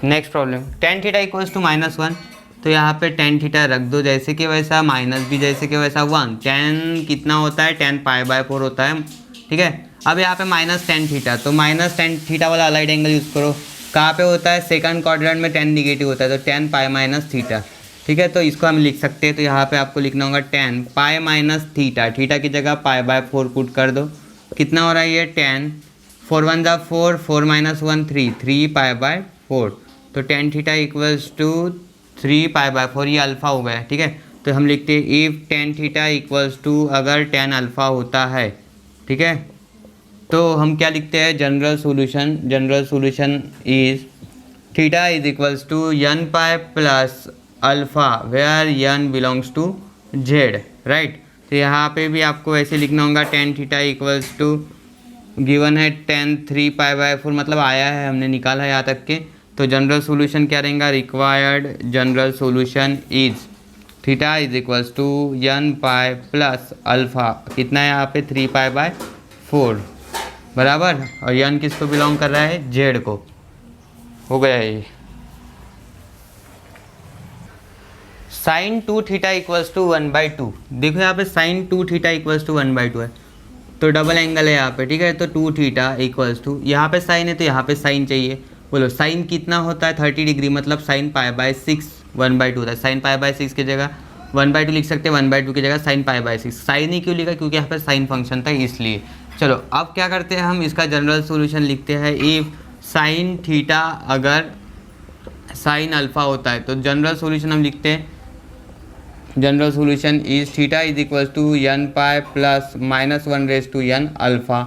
Next problem, tan theta equals to -1। तो यहाँ पे टेन थीटा रख दो जैसे कि वैसा, माइनस भी जैसे कि वैसा 1। टेन कितना होता है, 10 π/4 होता है, ठीक है। अब यहाँ पे -10 थीटा, तो -10 थीटा वाला अलाइड एंगल यूज़ करो। कहाँ पे होता है, सेकंड क्वाड्रेंट में 10 निगेटिव होता है, तो 10 π - थीटा, ठीक है। तो इसको हम लिख सकते हैं, तो यहाँ पे आपको लिखना होगा 10 π - थीटा, थीटा की जगह π/4 पुट कर दो। कितना हो रहा है ये 10, 4 1 जा 4, 4 - 1 3, 3 π/4। तो टेन थीटा इक्वल्स टू 3 π/4, ये अल्फ़ा हो गया, ठीक है। तो हम लिखते हैं if tan theta equals to, अगर टेन अल्फ़ा होता है, ठीक है, तो हम क्या लिखते हैं, general solution is theta is equals to n pi plus alpha where n belongs to z, right. तो यहाँ पे भी आपको ऐसे लिखना होगा, tan theta equals to given है 10 3 π/4, मतलब आया है, हमने निकाला है यहाँ तक के। तो जनरल सॉल्यूशन क्या रहेगा, required general solution is theta is equals to n pi plus alpha, कितना है यहाँ पे 3 π/4 बराबर, और n किसको बिलोंग कर रहा है, z को। हो गया ये। साइन 2 थीटा इक्वल्स टू 1/2, देखो यहाँ पे साइन 2 थीटा इक्वल्स टू 1/2 है, तो डबल एंगल है यहाँ पे, ठीक है। तो 2 थीटा इक्वल्स टू, यहाँ पे साइन है तो यहाँ पे साइन चाहिए। बोलो साइन कितना होता है, 30 डिग्री, मतलब साइन π/6 1/2 होता है। साइन π/6 की जगह 1/2 लिख सकते हैं, 1/2 की जगह साइन π/6। साइन ही क्यों लिखा, क्योंकि यहाँ पे साइन फंक्शन था इसलिए। चलो अब क्या करते हैं, हम इसका जनरल सॉल्यूशन लिखते हैं। इफ़ साइन थीटा अगर साइन अल्फ़ा होता है, तो जनरल सॉल्यूशन हम लिखते हैं, general solution is theta is equals to n pi plus -1/n alpha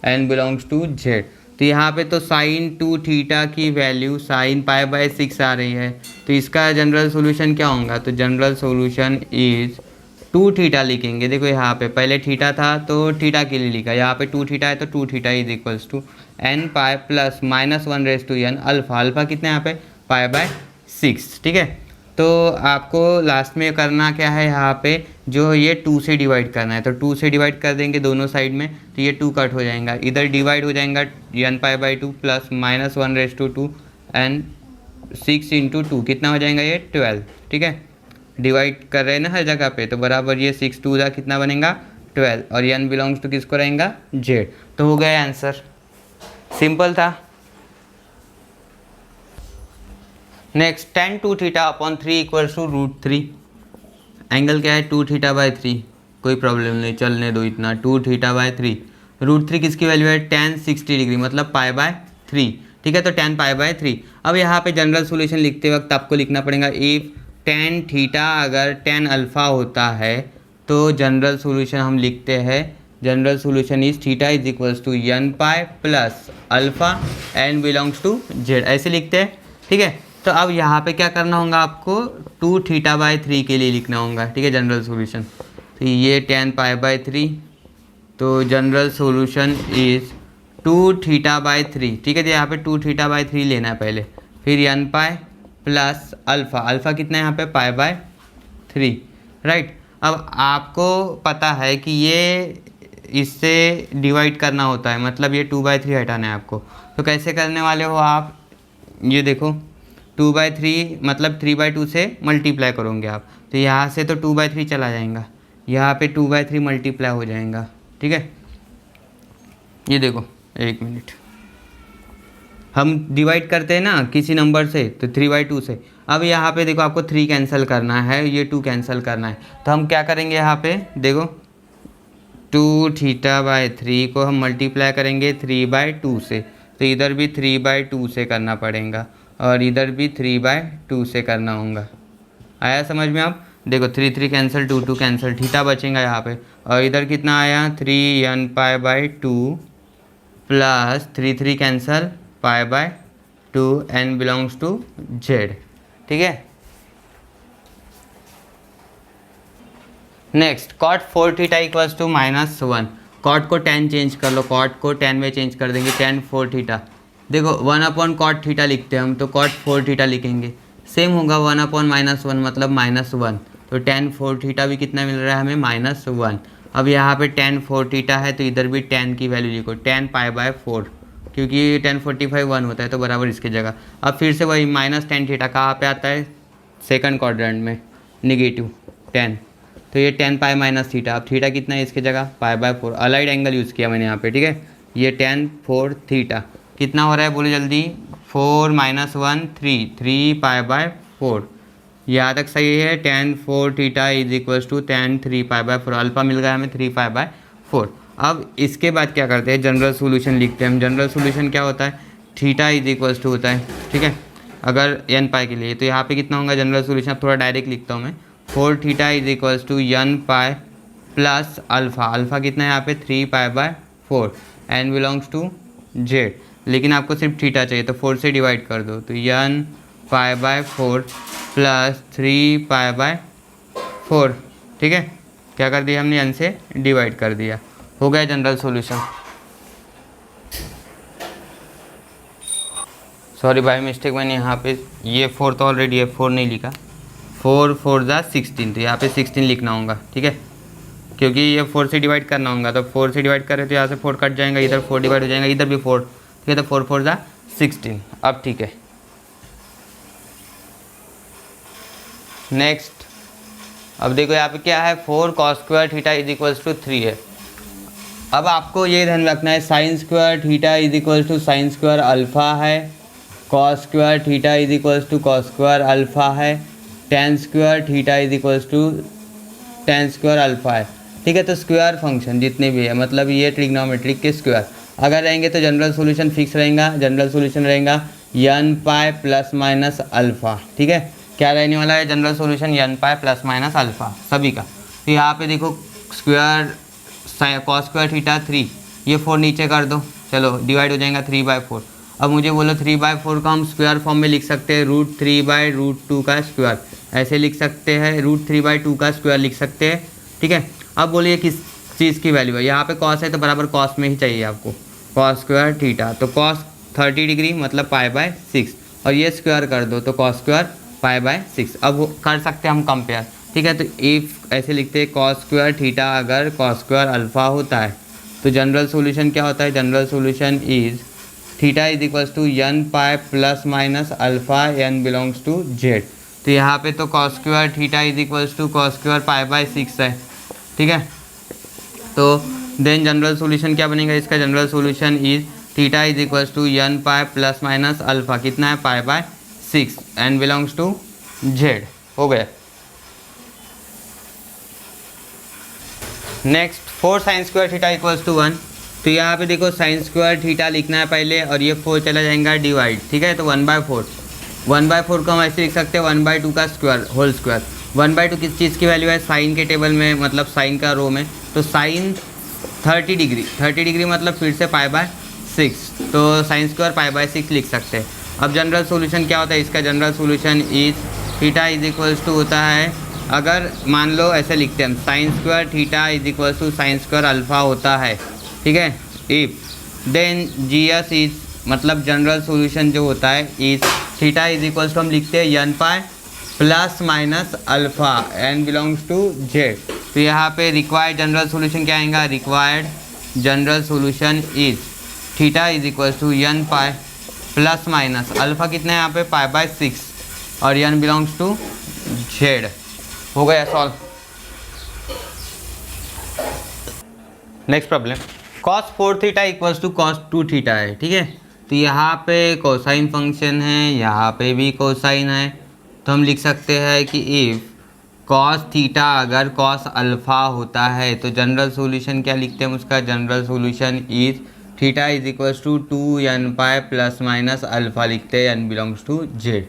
n belongs to z। तो यहाँ पे तो साइन 2 थीटा की वैल्यू साइन π/6 आ रही है, तो इसका जनरल सॉल्यूशन क्या होगा, तो जनरल सॉल्यूशन इज 2 थीटा लिखेंगे। देखो यहाँ पे पहले थीटा था तो थीटा के लिए लिखा, यहाँ पे 2 थीटा है तो 2 theta is equals to n pi plus -1/n alpha, alpha कितना यहाँ पे π/6, ठीक है। तो आपको लास्ट में करना क्या है, यहाँ पे जो ये 2 से डिवाइड करना है, तो 2 से डिवाइड कर देंगे दोनों साइड में, तो ये 2 कट हो जाएगा, इधर डिवाइड हो जाएगा n π/2 प्लस -1/2 एंड 6 × 2 कितना हो जाएगा ये 12, ठीक है। डिवाइड कर रहे हैं ना हर जगह पे, तो बराबर ये 6 2 जा कितना बनेगा 12, और n बिलोंग्स टू किसको रहेगा z। तो हो गया आंसर, सिंपल था। Next tan 2 theta upon 3 equals to √3, angle क्या है 2 θ/3, कोई प्रॉब्लम नहीं, चलने दो इतना, 2 θ/3, √3 किसकी वैल्यू है tan 60 डिग्री, मतलब π/3, ठीक है। तो tan π/3। अब यहाँ पे जनरल सॉल्यूशन लिखते वक्त आपको लिखना पड़ेगा, इफ़ tan थीटा अगर tan अल्फ़ा होता है, तो जनरल सॉल्यूशन हम लिखते हैं, general solution is theta is equals to n pi plus alpha n belongs to z, ऐसे लिखते हैं, ठीक है। तो अब यहाँ पे क्या करना होगा, आपको 2 θ/3 के लिए लिखना होगा, ठीक है, जनरल सॉल्यूशन। तो ये tan π/3, तो जनरल सॉल्यूशन इज 2 θ/3, ठीक है। तो यहाँ पे 2 θ/3 लेना है पहले, फिर n pi plus alpha, alpha कितना है यहाँ पे π/3, राइट। अब आपको पता है कि ये इससे डिवाइड करना होता है, मतलब ये 2/3 हटाना है आपको। तो कैसे करने वाले हो आप, ये देखो 2/3 मतलब 3/2 से मल्टीप्लाई करोगे आप, तो यहाँ से तो 2/3 चला जाएगा, यहाँ पे 2/3 मल्टीप्लाई हो जाएगा, ठीक है। ये देखो एक मिनट, हम डिवाइड करते हैं ना किसी नंबर से, तो 3/2 से। अब यहाँ पे देखो आपको 3 कैंसिल करना है, ये 2 कैंसिल करना है, तो हम क्या करेंगे, यहाँ पे देखो 2 θ/3 को हम मल्टीप्लाई करेंगे 3/2 से, तो इधर भी 3/2 से करना पड़ेगा, और इधर भी 3/2 से करना होगा। आया समझ में आप, देखो 3 3 कैंसिल, 2 2 कैंसिल, थीटा बचेगा यहाँ पे, और इधर कितना आया 3n π/2 plus 3 3 cancel π/2 n belongs to z, ठीक है। Next cot 4 theta equals to -1, cot को tan चेंज कर लो, कॉट को tan में चेंज कर देंगे, tan 4 थीटा, देखो 1/cot थीटा लिखते हैं हम, तो cot 4 थीटा लिखेंगे, सेम होगा 1/-1 मतलब -1, तो tan 4 थीटा भी कितना मिल रहा है हमें -1। अब यहाँ पे tan 4 थीटा है, तो इधर भी tan की वैल्यू लिखो, tan π/4, क्योंकि 1045 1 होता है तो बराबर इसकी जगह। अब फिर से वही -10 थीटा कहाँ पे आता है, सेकंड क्वाड्रेंट में, -10, तो ये 10 पाई माइनस थीटा। अब थीटा कितना है इसकी जगह, π/4। अलाइड एंगल यूज़ किया मैंने यहाँ पे, ठीक है। ये 10 4 थीटा कितना हो रहा है बोलो जल्दी, 4 - 1 3, 3 π/4। यहाँ तक सही है। 10 4 theta is equals to 10 3 π/4। Alpha मिल गया हमें 3 π/4। अब इसके बाद क्या करते हैं, जनरल सोल्यूशन लिखते हैं हम। जनरल सोल्यूशन क्या होता है, थीटा इज इक्वल्स टू होता है, ठीक है, अगर n पाई के लिए। तो यहाँ पे कितना होगा जनरल सोल्यूशन, अब थोड़ा डायरेक्ट लिखता हूँ मैं। 4 theta is equals to n pi plus alpha. Alpha कितना है यहाँ पे 3 π/4, n बिलोंग्स टू z। लेकिन आपको सिर्फ थीटा चाहिए तो 4 से डिवाइड कर दो, तो n π/4 प्लस 3 π/4, ठीक है। क्या कर दिया हमने, n से डिवाइड कर दिया, हो गया general solution. Sorry by mistake मैंने यहाँ पे ये 4 तो ऑलरेडी है, 4 नहीं लिखा। 4 4 ज़ा 16, तो यहाँ पे 16 लिखना होगा, ठीक है, क्योंकि ये 4 से डिवाइड करना होगा। तो 4 से डिवाइड करें तो यहाँ से 4 कट जाएगा, इधर 4 डिवाइड हो जाएगा, इधर भी 4, ठीक है। तो 4 4 ज़ा 16। अब ठीक है, नेक्स्ट। अब देखो यहाँ पे क्या है, 4 cos² theta is equals to 3 है। अब आपको ये ध्यान रखना है, sin² theta is equals to sin² alpha है, cos² theta is equals to cos² alpha है, tan² theta is equals to tan² alpha है, ठीक है। तो स्क्वायर फंक्शन जितने भी है, मतलब ये ट्रिग्नोमेट्रिक के स्क्वायर अगर रहेंगे तो जनरल सॉल्यूशन फिक्स रहेगा। जनरल सॉल्यूशन रहेगा n pi plus minus alpha, ठीक है। क्या रहने वाला है general solution, n pi plus minus alpha सभी का। तो यहाँ पे देखो स्क्वायर cos² थीटा 3, ये 4 नीचे कर दो, चलो डिवाइड हो जाएगा 3/4। अब मुझे बोलो 3/4 का हम स्क्वायर फॉर्म में लिख सकते हैं, √3/√2 का स्क्वायर ऐसे लिख सकते हैं, √3/2 का स्क्वायर लिख सकते हैं, ठीक है। अब बोलिए किस चीज़ की वैल्यू है, यहाँ पे कॉस है तो बराबर कॉस में ही चाहिए आपको, cos² थीटा, तो cos 30 डिग्री मतलब π/6, और ये स्क्वायर कर दो तो cos² π/6। अब कर सकते हैं हम कंपेयर, ठीक है। तो इफ़ ऐसे लिखते हैं cos² थीटा अगर cos² अल्फ़ा होता है तो जनरल सॉल्यूशन क्या होता है, general solution is theta is equals to n pi plus minus alpha, n belongs to z। तो यहाँ पे तो cos² theta is equals to cos² π/6 है, ठीक है। तो देन जनरल सॉल्यूशन क्या बनेगा इसका, general solution is theta is equals to n pi plus minus alpha, कितना है π/6, n बिलोंग्स टू z, हो गया। Next 4 sin² theta equals to 1। तो यहाँ पे देखो sin² थीटा लिखना है पहले, और ये 4 चला जाएगा डिवाइड, ठीक है। तो 1/4 को हम ऐसे लिख सकते हैं 1/2 का स्क्वायर होल स्क्वायर। 1/2 किस चीज़ की वैल्यू है, साइन के टेबल में, मतलब साइन का रो में। तो साइन 30 डिग्री मतलब फिर से π/6, तो sin² π/6 लिख सकते हैं। अब जनरल सॉल्यूशन क्या होता है इसका, general solution is theta is equals to होता है, अगर मान लो ऐसे लिखते हैं हम, sin² theta is equals to sin² alpha होता है, ठीक है। इफ देन GS इज, मतलब जनरल सॉल्यूशन जो होता है is theta is equals to हम लिखते हैं n pi plus minus alpha, n belongs to z। तो यहाँ पे रिक्वायर्ड जनरल सॉल्यूशन क्या आएगा, required general solution is theta is equals to n pi plus minus alpha, कितना है यहाँ पे π/6, और n बिलोंग्स टू z, हो गया solve. Next problem, cos 4 theta equals to cos 2 theta है, ठीक है। तो यहाँ पे कोसाइन फंक्शन है, यहाँ पे भी कोसाइन है, तो हम लिख सकते हैं कि इफ़ cos थीटा अगर cos अल्फ़ा होता है तो जनरल सॉल्यूशन क्या लिखते हैं हम उसका, general solution is theta is equals to 2n pi plus minus alpha लिखते हैं, n बिलोंग्स टू z,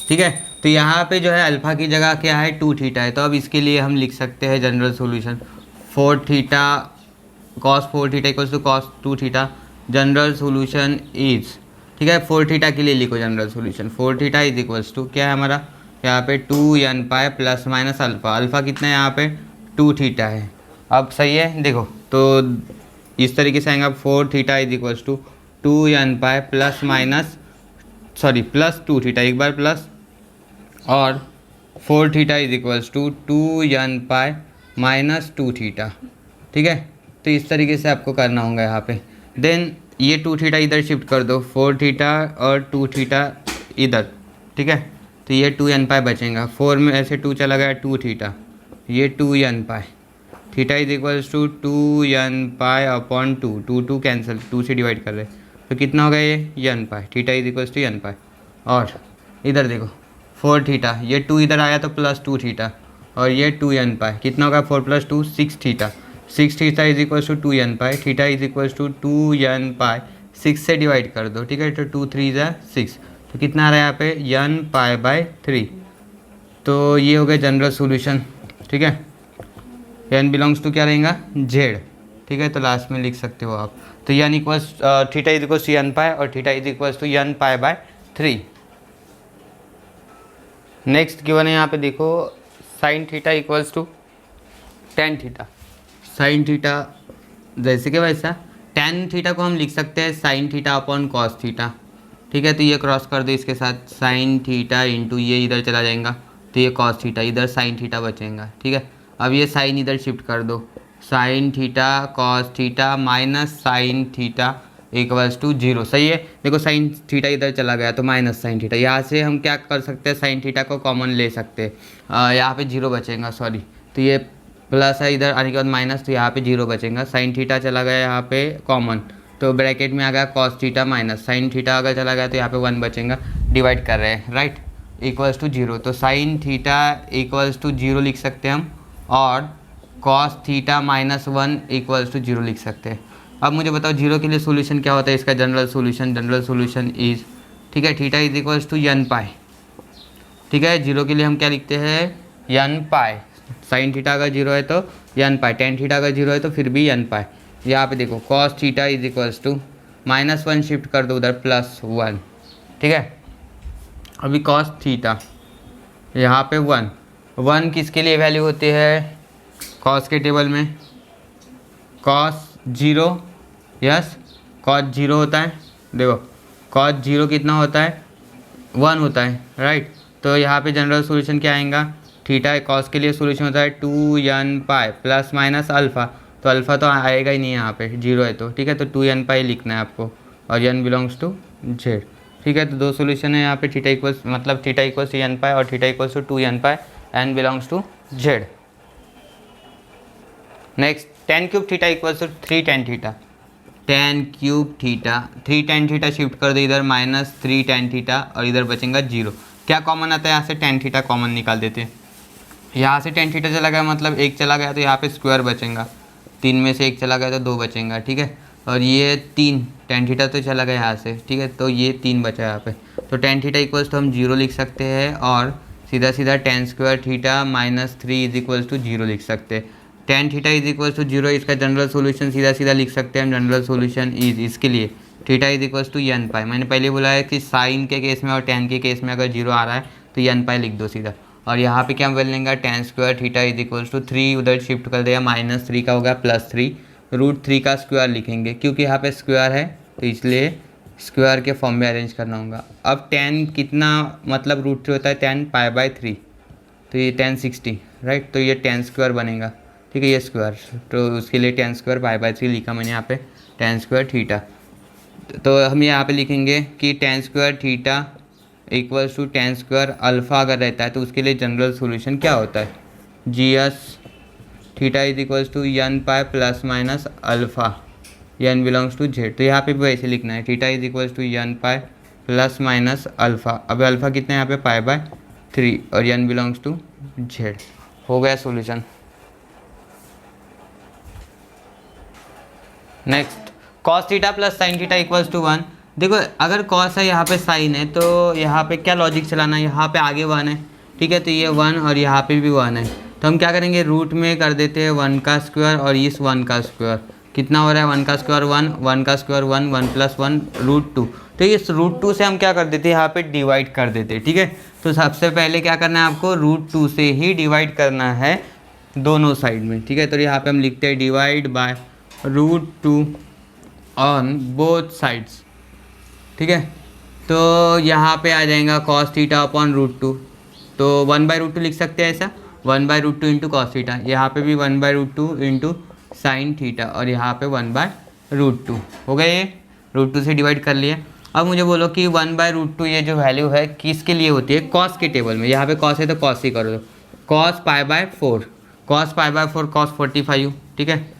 ठीक है। तो यहाँ पे जो है अल्फ़ा की जगह क्या है 2 थीटा है, तो अब इसके लिए हम लिख सकते हैं general solution 4 theta cos 4 theta equals to cos 2 theta. General solution is, ठीक है, 4 थीटा के लिए लिखो general solution, 4 theta is equals to क्या है हमारा यहाँ पे 2n pi plus minus alpha, alpha कितना है यहाँ पे 2 थीटा है। अब सही है, देखो तो इस तरीके से आएगा 4 theta is equals to 2n pi plus minus plus 2 theta, एक बार प्लस, और 4 theta is equals to 2n pi minus 2 theta, ठीक है। तो इस तरीके से आपको करना होगा यहाँ पे। देन ये 2 थीटा इधर शिफ्ट कर दो, 4 थीटा और 2 थीटा इधर, ठीक है। तो ये 2n पाई बचेगा, 4 में ऐसे 2 चला गया, 2 थीटा, ये 2n pi, theta is equals to 2n pi upon 2, 2 cancel, 2 से डिवाइड कर रहे, तो कितना हो गया ये n pi, theta is equals to n pi. और इधर देखो 4 थीटा, ये 2 इधर आया तो प्लस 2 थीटा, और ये 2n पाई, कितना होगा 4 + 2 6 theta, 6 theta is equals to 2n pi, theta is equals to 2n pi, 6 से डिवाइड कर दो, ठीक है। तो 2 3 = 6, तो कितना आ रहा है यहाँ पे n पाई/3। तो ये हो गया जनरल सॉल्यूशन, ठीक है। n बिलोंग्स टू क्या रहेगा z, ठीक है। तो लास्ट में लिख सकते हो आप। तो n equals theta is equals to n pi और theta is equals to n पाई/3। नेक्स्ट गिवन है यहाँ पे देखो, sine theta equals to tan theta. Sine theta जैसे कि वैसा, टेन थीटा को हम लिख सकते हैं sine theta upon cos theta, ठीक है। तो ये क्रॉस कर दो इसके साथ, साइन थीटा इंटू ये इधर चला जाएगा, तो ये कॉस थीटा, इधर साइन थीटा बचेगा, ठीक है। अब ये साइन इधर शिफ्ट कर दो, sine theta cos theta minus sine theta equals to 0, सही है। देखो साइन थीटा इधर चला गया तो माइनस साइन थीटा, यहाँ से हम क्या कर सकते हैं, साइन थीटा को कॉमन ले सकते हैं, यहाँ पे 0 बचेगा, सॉरी। तो ये प्लस है, इधर आने के बाद माइनस, तो यहाँ पे 0 बचेगा, साइन थीटा चला गया यहाँ पे कॉमन, तो ब्रैकेट में आ गया cos theta minus sine theta, अगर चला गया तो यहाँ पे 1 बचेगा, डिवाइड कर रहे हैं, राइट, इक्वल्स टू 0। तो साइन थीटा इक्वल्स टू 0 लिख सकते हैं हम, और कॉस थीटा -1 इक्वल्स टू 0 लिख सकते हैं। अब मुझे बताओ 0 के लिए सोल्यूशन क्या होता है इसका, जनरल सोल्यूशन इज, ठीक है, theta is equals to n pi, ठीक है। 0 के लिए हम क्या लिखते हैं n पाई, साइन थीटा अगर 0 है तो n पाई, टेन थीटा अगर 0 है तो फिर भी n पाई। यहाँ पे देखो cos theta is equals to -1 shift कर दो उधर +1, ठीक है। अभी कॉस थीटा यहाँ पे 1 किसके लिए वैल्यू होती है कॉस के टेबल में, कॉस 0, यस, कॉस 0 होता है, देखो कॉस 0 कितना होता है 1 होता है, राइट। तो यहाँ पे जनरल सॉल्यूशन क्या आएगा, थीटा कॉस के लिए सॉल्यूशन होता है 2n pi plus minus alpha, तो अल्फ़ा तो आएगा ही नहीं यहाँ पे, 0 है तो, ठीक है। तो 2n पाई लिखना है आपको, और n बिलोंग्स टू z, ठीक है। तो दो सॉल्यूशन है यहाँ पे, थीटा इक्वल्स मतलब theta equals to n pi और theta equals to 2n pi, n belongs to z। Next tan cube theta equals to 3 tan theta, tan cube theta 3 tan theta shift कर दो इधर -3 tan theta, और इधर बचेगा 0। क्या common आता है यहाँ से, tan थीटा कॉमन निकाल देते हैं, यहाँ से tan थीटा चला गया मतलब 1 चला गया, तो यहाँ पे स्क्वायर बचेगा, 3 में से 1 चला गया तो 2 बचेगा, ठीक है। और ये 3 tan थीटा तो चला गया यहाँ से, ठीक है, तो ये 3 बचा यहाँ पे। तो tan थीटा इक्वल्स टू हम 0 लिख सकते हैं, और सीधा सीधा tan square theta -3 is equals to 0 लिख सकते हैं। tan theta is equals to 0, इसका जनरल सॉल्यूशन सीधा सीधा लिख सकते हैं हम, जनरल सॉल्यूशन इज, इसके लिए theta is equals to n pi. मैंने पहले बोला है कि साइन के केस में और tan के केस में अगर 0 आ रहा है तो n पाई लिख दो सीधा। और यहाँ पे क्या बोल लेंगे, tan square theta is equals to 3 उधर शिफ्ट कर देगा, -3 का होगा +3, √3 का स्क्वायर लिखेंगे, क्योंकि यहाँ पे स्क्वायर है तो इसलिए स्क्वायर के फॉर्म में अरेंज करना होगा। अब tan कितना मतलब √3 होता है, tan पाई/3, तो ये tan 60, राइट। तो ये tan स्क्वायर बनेगा, ठीक है, ये स्क्वायर, तो उसके लिए tan स्क्वायर पाई/3 लिखा मैंने यहाँ पे, tan स्क्वायर थीटा। तो हम यहाँ पे लिखेंगे कि tan square theta equals to tan square alpha अगर रहता है तो उसके लिए जनरल सॉल्यूशन क्या होता है, GS theta is equals to n pi plus minus alpha, n belongs to z। तो यहाँ पे भी वैसे लिखना है, theta is equals to n pi plus minus alpha, अब अल्फ़ा कितना है यहाँ पे पाई/3, और n बिलोंग्स टू z। हो गया solution. Next cos theta plus sine theta equals to 1। देखो अगर कॉस है यहाँ पे साइन है, तो यहाँ पे क्या लॉजिक चलाना है, यहाँ पे आगे 1 है, ठीक है, तो ये 1 और यहाँ पे भी 1 है, तो हम क्या करेंगे रूट में कर देते हैं 1 का स्क्वायर और इस 1 का स्क्वायर, कितना हो रहा है 1 का स्क्वायर 1, 1 का स्क्वायर 1, 1 + 1 √2। तो इस √2 से हम क्या कर देते हैं, यहाँ पे डिवाइड कर देते हैं, ठीक है। तो सबसे पहले क्या करना है आपको, √2 से ही डिवाइड करना है दोनों साइड में, ठीक है। तो यहाँ पे हम लिखते हैं divide by √2 on both sides, ठीक है। तो यहाँ पे आ जाएगा कॉस थीटा अपॉन √2, तो 1/√2 लिख सकते हैं ऐसा, 1/√2 इंटू कॉस थीटा, यहाँ पे भी 1/√2 इंटू साइन थीटा, और यहाँ पे 1/√2 हो गया ये। √2 से डिवाइड कर लिए। अब मुझे बोलो कि 1/√2 ये जो वैल्यू है किसके लिए होती है, कॉस के टेबल में। यहाँ पे कॉस है तो कॉस ही कर दो, cos π/4, cos π/4 cos 45, ठीक है।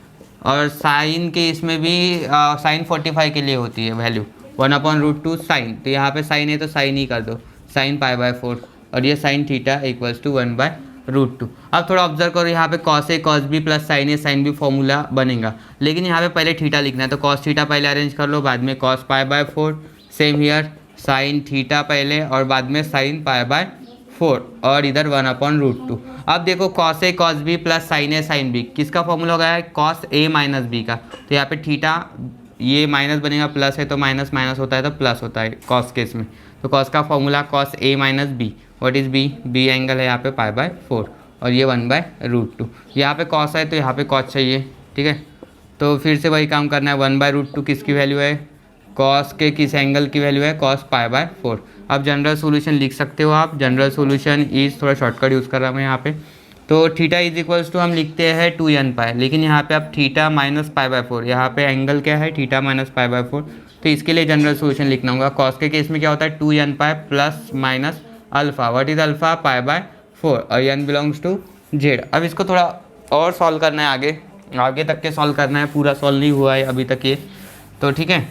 और साइन के इसमें भी साइन 45 के लिए होती है वैल्यू 1/√2 साइन, तो यहाँ पे साइन है तो साइन ही कर दो, साइन π/4, और ये साइन थीटा इक्वल्स टू 1/√2। अब थोड़ा ऑब्जर्व करो, यहाँ पे cos A cos B plus sign A sine B formula बनेगा, लेकिन यहाँ पे पहले थीटा लिखना है तो कॉस थीटा पहले अरेंज कर लो, बाद में cos π/4, same here sine theta पहले और बाद में साइन π/4 और इधर 1/√2। अब देखो cos ए cos बी प्लस साइन ए साइन बी किसका फॉर्मूला हो गया है, cos ए माइनस बी का। तो यहाँ पे थीटा ये माइनस बनेगा, प्लस है तो माइनस माइनस होता है तो प्लस होता है cos केस में। तो cos का formula cos A minus B, what is B, B angle है यहाँ पे π/4 और ये 1/√2। यहाँ पे cos है तो यहाँ पे cos चाहिए, ठीक है। तो फिर से वही काम करना है, 1/√2 किसकी वैल्यू है, cos के किस एंगल की वैल्यू है, cos π/4। अब जनरल सॉल्यूशन लिख सकते हो आप, जनरल सॉल्यूशन इज, थोड़ा शॉर्टकट यूज़ कर रहा हूँ मैं यहाँ पे। तो थीटा इज इक्वल्स टू हम लिखते हैं 2n π, लेकिन यहाँ पे आप थीटा माइनस π/4, यहाँ पे एंगल क्या है थीटा माइनस π/4, तो इसके लिए जनरल सॉल्यूशन लिखना होगा। cos के केस में क्या होता है 2n π plus minus alpha, what is alpha π/4 और n बिलोंग्स टू z। अब इसको थोड़ा और सॉल्व करना है, आगे तक के सॉल्व करना है, पूरा सॉल्व नहीं हुआ है अभी तक ये, तो ठीक है।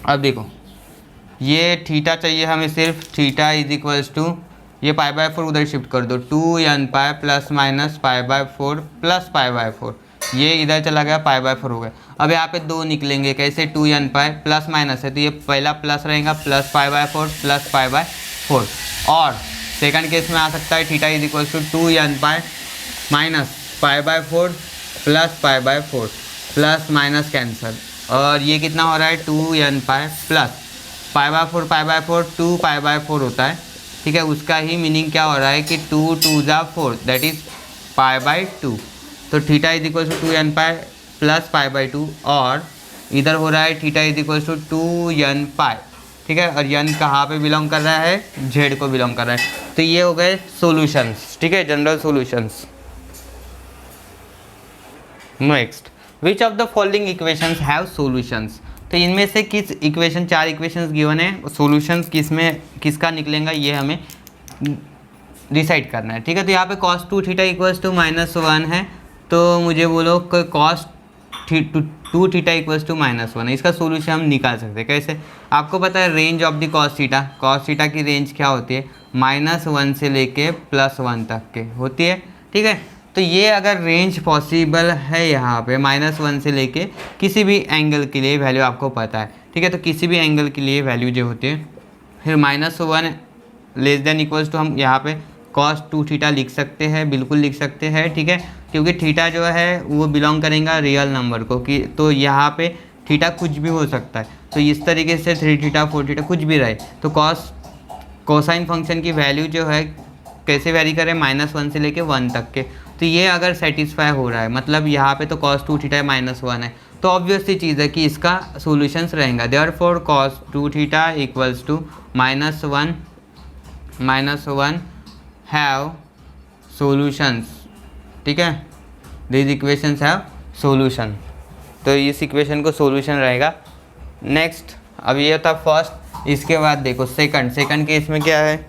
अब देखो ये थीटा चाहिए हमें सिर्फ, थीटा इज इक्वल्स टू ये π/4 उधर शिफ्ट कर दो, 2n π प्लस माइनस π/4 प्लस π/4, ये इधर चला गया π/4 हो गया। अब यहाँ पे दो निकलेंगे कैसे, 2n π प्लस माइनस है तो ये पहला प्लस रहेगा प्लस π/4 प्लस π/4, और सेकंड केस में आ सकता है theta is equals to 2n π minus π/4 plus π/4 plus minus cancel, और ये कितना हो रहा है 2n π प्लस π/4 2 π/4 होता है, ठीक है। उसका ही मीनिंग क्या हो रहा है कि 2 2 जा 4 दैट इज π/2। तो theta is equal to 2n π plus π/2, और इधर हो रहा है theta is equal to 2n π, ठीक है। और n कहाँ पे बिलोंग कर रहा है, z को बिलोंग कर रहा है। तो ये हो गए सॉल्यूशंस, ठीक है, general solutions. Next, which of the following equations have solutions, तो इनमें से किस इक्वेशन, 4 इक्वेशंस गिवन है, सॉल्यूशंस किसमें किसका निकलेगा ये हमें डिसाइड करना है, ठीक है। तो यहाँ पे cos 2 थीटा इक्वल्स टू -1 है, तो मुझे बोलो cos 2 थीटा इक्वल्स टू -1 है, इसका सॉल्यूशन हम निकाल सकते हैं कैसे। आपको पता है range of the cos theta की रेंज क्या होती है, -1 से लेके +1 तक के होती है, ठीक है। तो ये अगर रेंज पॉसिबल है यहाँ पे -1 से लेके किसी भी एंगल के लिए वैल्यू आपको पता है, ठीक है। तो किसी भी एंगल के लिए वैल्यू जो होती है, फिर -1 लेस देन इक्वल्स टू हम यहाँ पे cos 2 थीटा लिख सकते हैं, बिल्कुल लिख सकते हैं, ठीक है। क्योंकि थीटा जो है वो बिलोंग करेगा रियल नंबर को, कि तो यहाँ पे थीटा कुछ भी हो सकता है, तो इस तरीके से 3 थीटा 4 थीटा कुछ भी रहे, तो कोसाइन फंक्शन की वैल्यू जो है कैसे वेरी करें, -1 से लेके 1 तक के। तो ये अगर सेटिस्फाई हो रहा है, मतलब यहाँ पे तो cos 2 थीटा -1 है, तो ऑब्वियस सी चीज़ है कि इसका सॉल्यूशंस रहेगा। Therefore cos 2 theta equals to -1 have solutions, ठीक है। दिस इक्वेशंस हैव सॉल्यूशन, तो इस इक्वेशन को सॉल्यूशन रहेगा। नेक्स्ट, अब ये था फर्स्ट, इसके बाद देखो सेकंड केस में क्या है,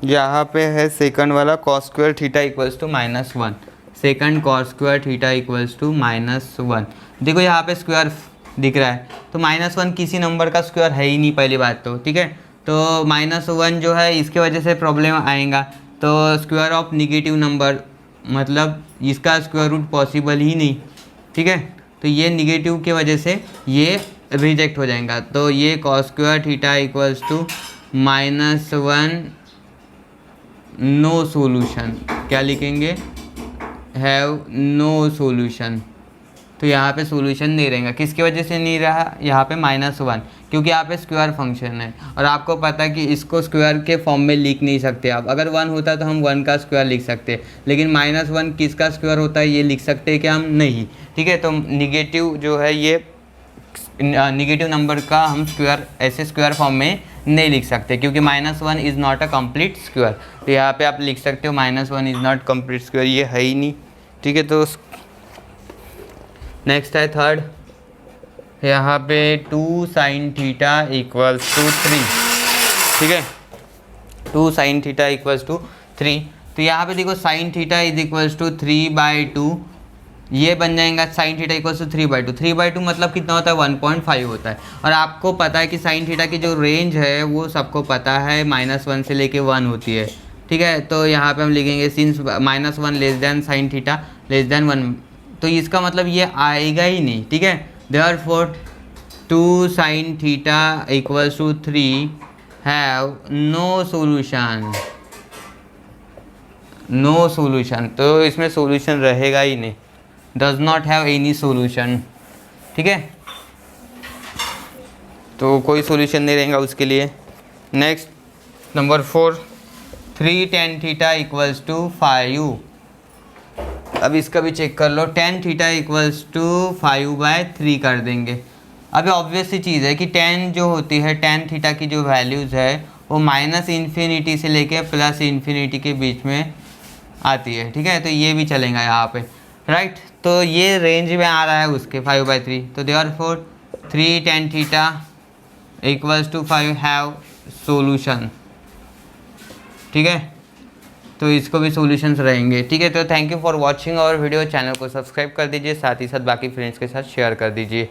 यहाँ पे है सेकंड वाला cos square theta equals to -1, second cos square theta equals to -1। देखो यहाँ पे स्क्वायर दिख रहा है, तो -1 किसी नंबर का स्क्वायर है ही नहीं, पहली बात तो, ठीक है। तो -1 जो है इसके वजह से प्रॉब्लम आएगा, तो स्क्वायर ऑफ निगेटिव नंबर मतलब इसका स्क्वायर रूट पॉसिबल ही नहीं, ठीक है। तो ये निगेटिव के वजह से ये रिजेक्ट हो जाएगा, तो ये cos square theta equals to -1 no solution, क्या लिखेंगे, हैव नो सॉल्यूशन। तो यहाँ पे सॉल्यूशन नहीं रहेगा, किसकी वजह से नहीं रहा, यहाँ पे -1, क्योंकि यहाँ पे स्क्वायर फंक्शन है, और आपको पता है कि इसको स्क्वायर के फॉर्म में लिख नहीं सकते आप। अगर 1 होता तो हम 1 का स्क्वायर लिख सकते, लेकिन -1 किसका स्क्वायर होता है ये लिख सकते हैं कि हम नहीं, ठीक है। तो निगेटिव जो है ये निगेटिव नंबर का हम स्क्वायर ऐसे स्क्वायर फॉर्म में नहीं लिख सकते, क्योंकि -1 is not a complete square. तो यहाँ पे आप लिख सकते हो -1 इज़ नॉट कंप्लीट स्क्वायर, ये है ही नहीं, ठीक है। तो नेक्स्ट है थर्ड, यहाँ पे 2 sin थीटा इक्वल्स टू 3, ठीक है, 2 sin थीटा इक्वल्स टू 3। तो यहाँ पे देखो sin theta is equals to 3/2, ये बन जाएगा sin थीटा इक्वल्स टू 3/2। 3/2 मतलब कितना होता है, 1.5 होता है। और आपको पता है कि sin थीटा की जो रेंज है वो सबको पता है, -1 से लेके 1 होती है, ठीक है। तो यहाँ पे हम लिखेंगे since -1 less than sin theta less than 1, तो इसका मतलब ये आएगा ही नहीं, ठीक है। Therefore 2 sin theta equals to 3 have no solution, no solution, तो इसमें सॉल्यूशन रहेगा ही नहीं, does not have any solution, ठीक है। तो कोई सॉल्यूशन नहीं रहेगा उसके लिए। Next number 4, 3 tan theta equals to 5। अब इसका भी चेक कर लो, tan थीटा इक्वल्स टू 5/3 कर देंगे। अभी ऑब्वियस सी चीज़ है कि tan जो होती है, tan थीटा की जो वैल्यूज़ है वो -∞ से लेके +∞ के बीच में आती है, ठीक है। तो ये भी चलेगा यहाँ पे, राइट। तो ये रेंज में आ रहा है उसके 5/3, तो therefore 3 tan theta equals to 5 have solution, ठीक है। तो इसको भी सॉल्यूशंस रहेंगे, ठीक है। तो thank you for watching our video, channel को सब्सक्राइब कर दीजिए, साथ ही साथ बाकी फ्रेंड्स के साथ शेयर कर दीजिए।